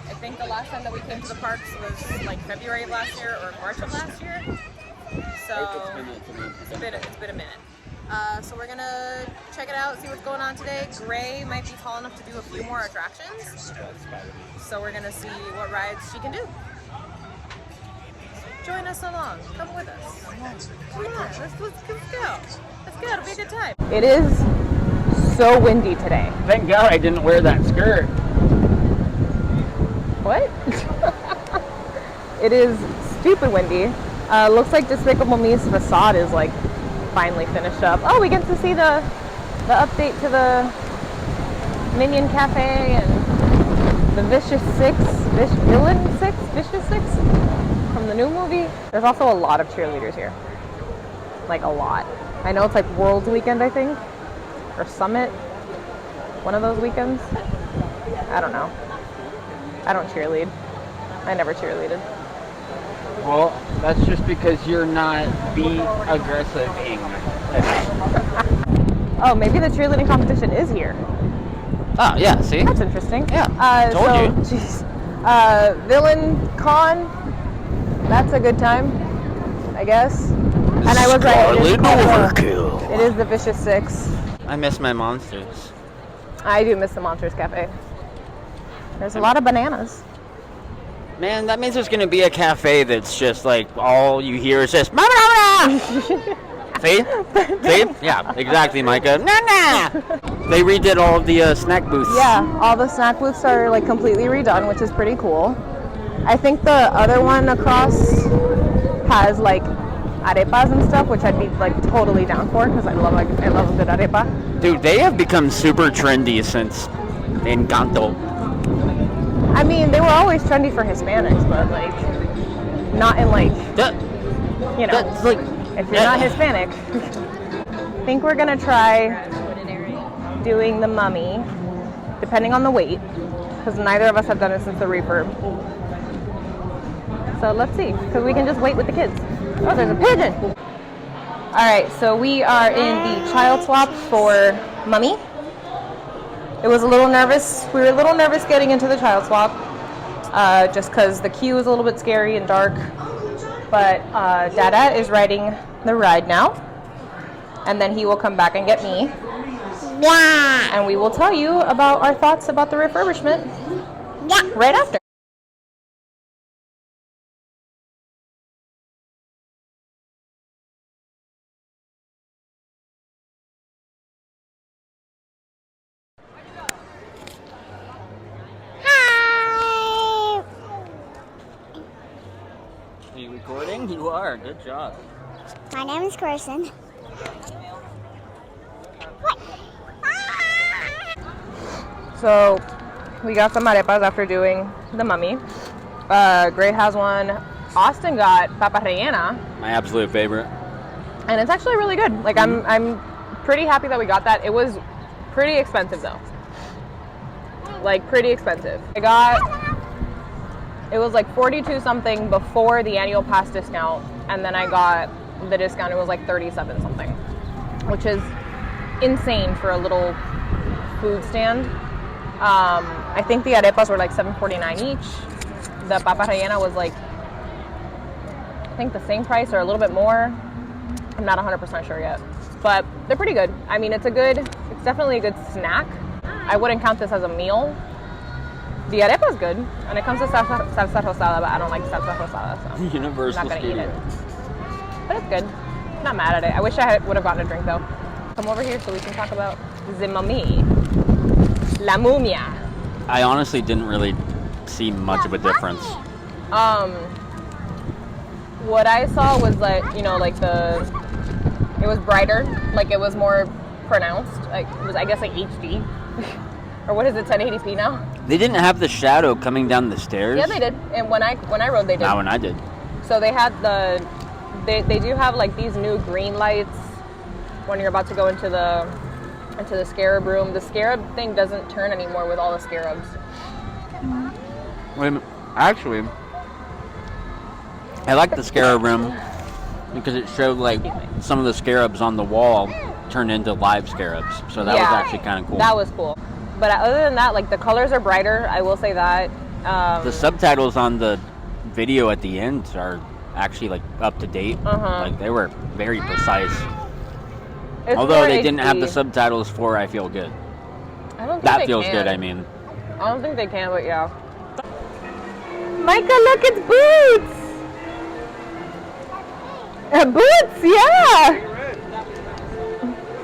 I think the last time that we came to the parks was like February of last year or March of last year. So it's been a minute. So we're gonna check it out, see what's going on today. Gray might be tall enough to do a few more attractions. So we're gonna see what rides she can do. Join us along. Come with us. Come on, let's go. Let's go. It'll be a good time. It is so windy today. Thank God I didn't wear that skirt. What? It is stupid windy. Looks like Despicable Me's facade is like finally finished up. Oh, we get to see the update to the Minion Cafe and the Vicious Six from the new movie. There's also a lot of cheerleaders here. Like a lot. I know it's like World Weekend, I think, or Summit. One of those weekends. I don't know. I don't cheerlead. I never cheerleaded. Well, that's just because you're not aggressive-ing. Oh, maybe the cheerleading competition is here. Oh, yeah, see? That's interesting. Yeah, told you. Jeez. Villain Con, that's a good time, I guess. And I was right, it is the Vicious Six. I miss my monsters. I do miss the Monsters Cafe. There's a lot of bananas. Man, that means there's going to be a cafe that's just like, all you hear is just, Mama! See? See? Yeah, exactly, Micah. Nah! They redid all of the snack booths. Yeah, all the snack booths are like completely redone, which is pretty cool. I think the other one across has like arepas and stuff, which I'd be like totally down for because I love a good arepa. Dude, they have become super trendy since Encanto. I mean, they were always trendy for Hispanics, but like not in like That's like, if you're not Hispanic. I think we're gonna try doing the Mummy, depending on the weight, because neither of us have done it since the refurb. So let's see, because we can just wait with the kids. Oh, there's a pigeon! Alright, so we are in the child swap for Mummy. It was a little nervous. We were a little nervous getting into the child swap, just because the queue is a little bit scary and dark. But Dada is riding the ride now, and then he will come back and get me. Yeah. And we will tell you about our thoughts about the refurbishment right after. Are you recording? You are. Good job. My name is Carson. So we got some arepas after doing the Mummy. Gray has one. Austin got papa rellena. My absolute favorite. And it's actually really good. Like I'm pretty happy that we got that. It was pretty expensive though. Like pretty expensive. It was like 42 something before the annual pass discount, and then I got the discount. It was like 37 something, which is insane for a little food stand. I think the arepas were like $7.49 each. The papa rellena was like, I think the same price or a little bit more. I'm not 100% sure yet, but they're pretty good. I mean, it's definitely a good snack. I wouldn't count this as a meal. The arepa is good, and it comes to salsa rosada, but I don't like salsa rosada, so Universal I'm not gonna eat it. Studios. But it's good. Not mad at it. I wish I would have gotten a drink though. Come over here so we can talk about the mummy, la mumia. I honestly didn't really see much of a difference. What I saw was like, it was brighter, like it was more pronounced. Like it was, I guess, like HD. Or what is it, 1080p now? They didn't have the shadow coming down the stairs? Yeah, they did. And when I rode, they did. Not when I did. So they had they do have like these new green lights when you're about to go into the scarab room. The scarab thing doesn't turn anymore with all the scarabs. Wait a minute. Actually, I like the scarab room because it showed like some of the scarabs on the wall turned into live scarabs. So that was actually kind of cool. That was cool. But other than that, like the colors are brighter. I will say that. The subtitles on the video at the end are actually like up to date. Like they were very precise. Although they didn't have the subtitles for "I Feel Good." I don't think That they feels can. good. I mean, I don't think they can, but yeah. Micah, look, it's Boots! Boots, yeah!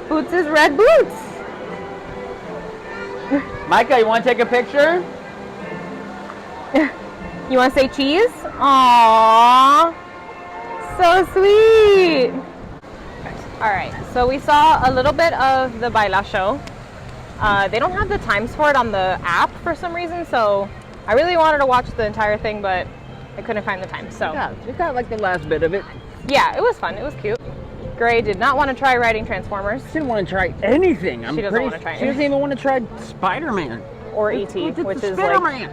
Boots is red Boots. Micah, you want to take a picture? You want to say cheese? Aww, so sweet. All right, so we saw a little bit of the Baila show. They don't have the times for it on the app for some reason, so I really wanted to watch the entire thing, but I couldn't find the time. So Yeah, we got like the last bit of it. yeah, it was fun. It was cute. Gray did not want to try riding Transformers She didn't want to try anything. She doesn't want to try She doesn't even want to try Spider-Man. or ET, which is like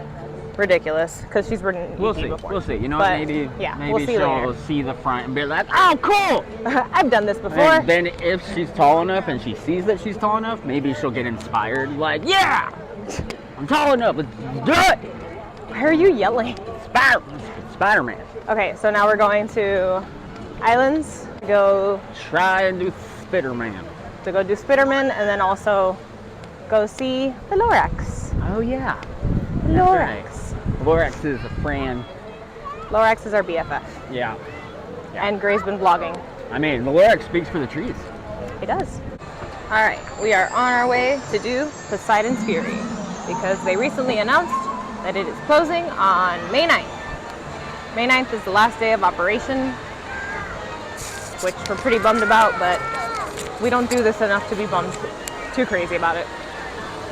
ridiculous because she's ridden We'll ET see. before. We'll see. You know, But, maybe yeah, maybe we'll see she'll later. see the front and be like, "Oh, cool!" I've done this before. And then if she's tall enough and she sees that she's tall enough, maybe she'll get inspired. Like, yeah, I'm tall enough. Let's do it. Why are you yelling? Spider-Man. Okay, so now we're going to Islands to go Try and do Spider-Man. do Spitterman, and then also go see the Lorax. Oh yeah. Lorax. Lorax is a friend. Lorax is our BFF, Yeah. and Gray's been vlogging. I mean, the Lorax speaks for the trees. He does. All right, we are on our way to do Poseidon's Fury because they recently announced that it is closing on May 9th. May 9th is the last day of operation, which we're pretty bummed about, but we don't do this enough to be bummed too crazy about it.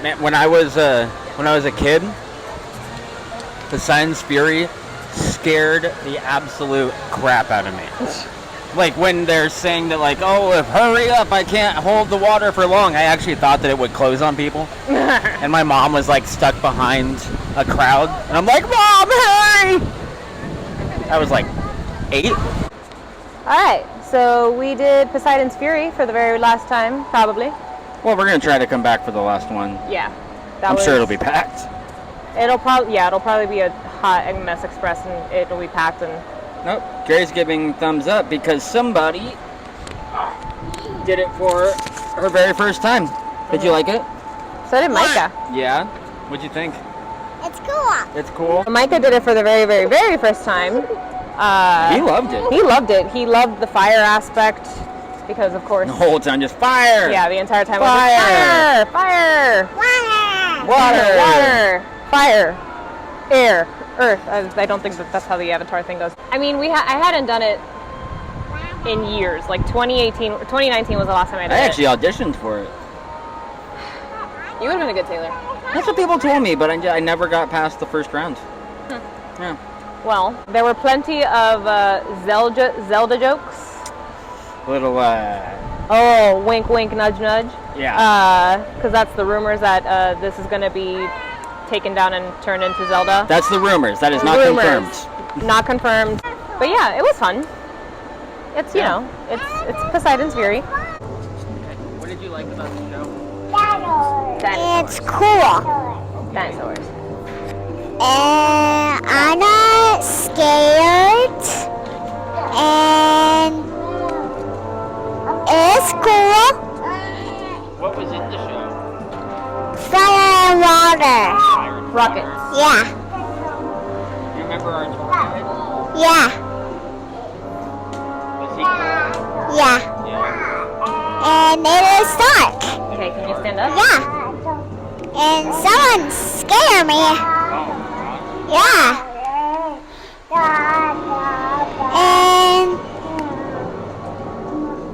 Man, when I was a kid, Poseidon's Fury scared the absolute crap out of me. Like when they're saying that, like, oh, hurry up, I can't hold the water for long. I actually thought that it would close on people. And my mom was like stuck behind a crowd. And I'm like, Mom, hurry! I was like 8. All right, so we did Poseidon's Fury for the very last time, probably. Well, we're going to try to come back for the last one. Yeah. I'm sure it'll be packed. It'll probably be a hot mess express, and it'll be packed. And Nope. Gary's giving thumbs up because somebody did it for her very first time. Did you like it? so did Micah. Yeah. What'd you think? It's cool. It's cool. Micah did it for the very, very, very first time. He loved it. He loved it. He loved the fire aspect because, of course, The whole time, just fire. yeah, the entire time Fire. was like, fire, Water. water, water, air, earth. I don't think that's how the Avatar thing goes. I mean, I hadn't done it in years. Like 2019 was the last time I did I actually it. auditioned for it. You would have been a good sailor. That's what people told me, but I never got past the first round. Yeah. Well, there were plenty of Zelda jokes. Little, Oh, wink, wink, nudge, nudge. yeah. Because that's the rumors that this is going to be taken down and turned into Zelda. That's the rumors. That is not Rumors. confirmed. Not confirmed. But yeah, it was fun. It's, you know, it's Poseidon's Fury. What did you like about the show? It's cool. Dinosaurs. And I'm not scared. And it's cool. What was in the show? Fire and water. Rockets. Yeah. You remember our tour guide? Yeah. Was he cool? Yeah. Yeah. And it is dark. Okay, can you stand up? Yeah. And someone scared me. Yeah.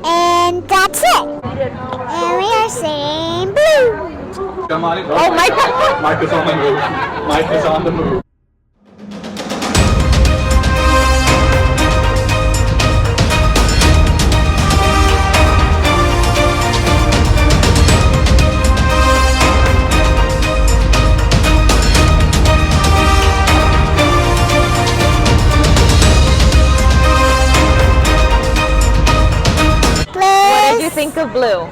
And that's it. And we are singing blue. Oh my God. Mike is on the move. Mike is on the move. What did you think of Blue?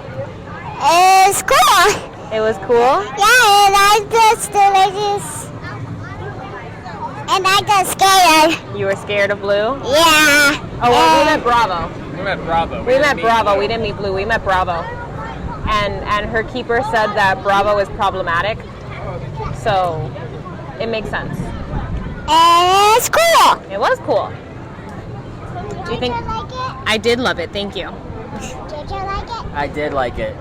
It's cool. It was cool. Yeah, and I just delicious. And I got scared. You were scared of Blue? Yeah. Oh, well, we met Bravo. We met Bravo. We met Bravo. We didn't meet Blue. We met Bravo. And her keeper said that Bravo is problematic. So it makes sense. And it's cool. It was cool. Did you like it? I did love it. Thank you. Did you like it? I did like it.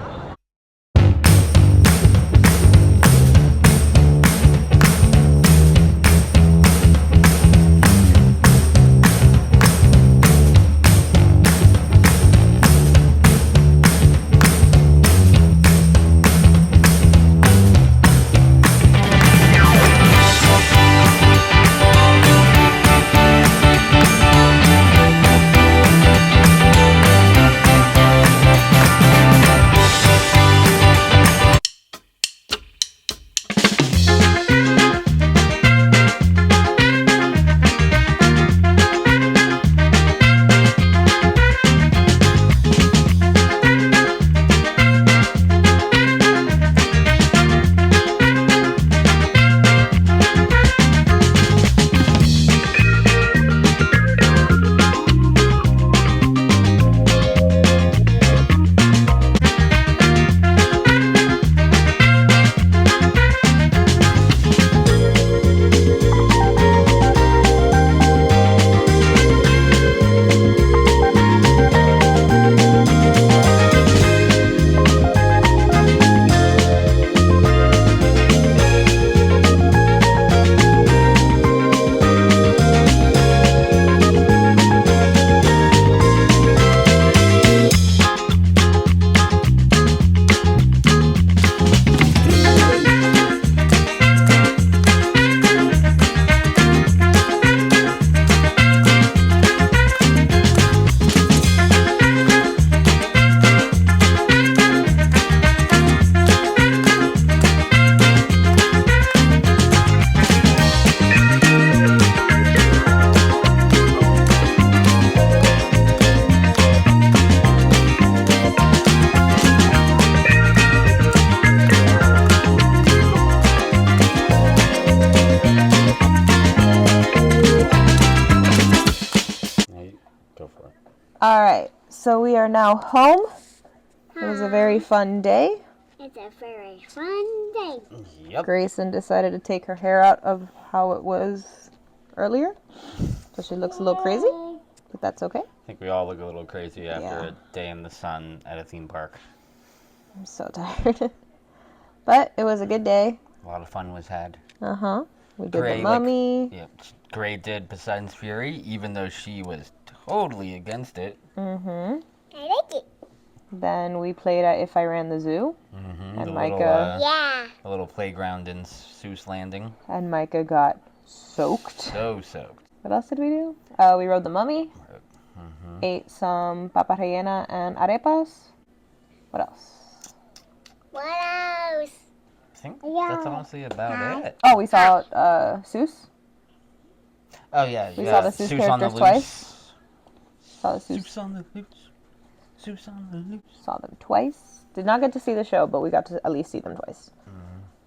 All right. So we are now home. It was a very fun day. It's a very fun day. Yep. Grayson decided to take her hair out of how it was earlier. So she looks a little crazy, but that's okay. I think we all look a little crazy after Yeah. a day in the sun at a theme park. I'm so tired. But it was a good day. A lot of fun was had. Uh-huh. We did Gray, the mummy. Gray did Poseidon's Fury, even though she was totally against it. Mm-hmm. I like it. Then we played at If I Ran the Zoo. Mm-hmm. And the Micah. Yeah. A little playground in Seuss Landing. And Micah got soaked. So soaked. What else did we do? We rode the mummy. Mm-hmm. Ate some papa rellena and arepas. What else? What else? I think Yeah. that's honestly about it. Oh, we saw Seuss. Oh, yeah. We saw the Seuss Seuss on the characters loose. twice. Saw the Seuss. Seuss on the loose. Seuss on the loose. Saw them twice. Did not get to see the show, but we got to at least see them twice.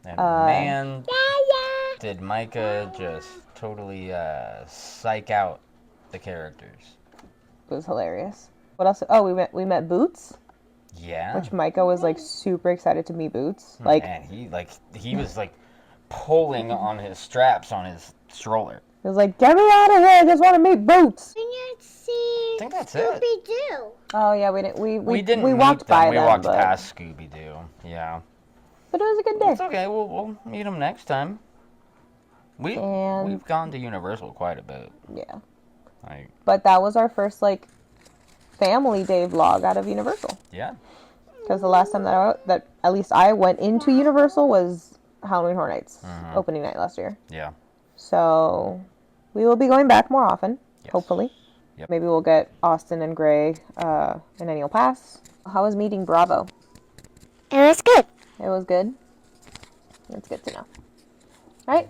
And man, Yeah. did Micah just totally psych out the characters. It was hilarious. What else? Oh, we met Boots, Yeah. which Micah was like super excited to meet Boots. Like Man, he was like pulling on his straps on his stroller. he was like, "Get me out of here! I just want to meet Boots." I see. I think that's it. Scooby-Doo. Oh yeah, we didn't. We didn't We meet walked them. by We them, walked but, past Scooby-Doo. Yeah. but it was a good day. It's okay. We'll meet them next time. We've gone to Universal quite a bit. Yeah, Like, but that was our first like family day vlog out of Universal. yeah. Because the last time that at least I went into Universal was Halloween Horror Nights opening night last year. Yeah. So we will be going back more often, Yes. hopefully. Yep. Maybe we'll get Austin and Gray an annual pass. How was meeting Bravo? It was good. It was good. That's good to know. All right.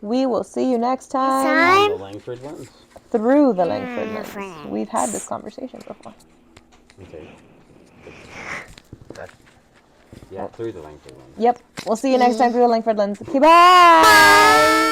We will see you next time Time. The Langford lens. through the Langford lens. We've had this conversation before. Okay. Yeah, through the Langford lens. Yep. We'll see you next time through the Langford lens. Okay, bye.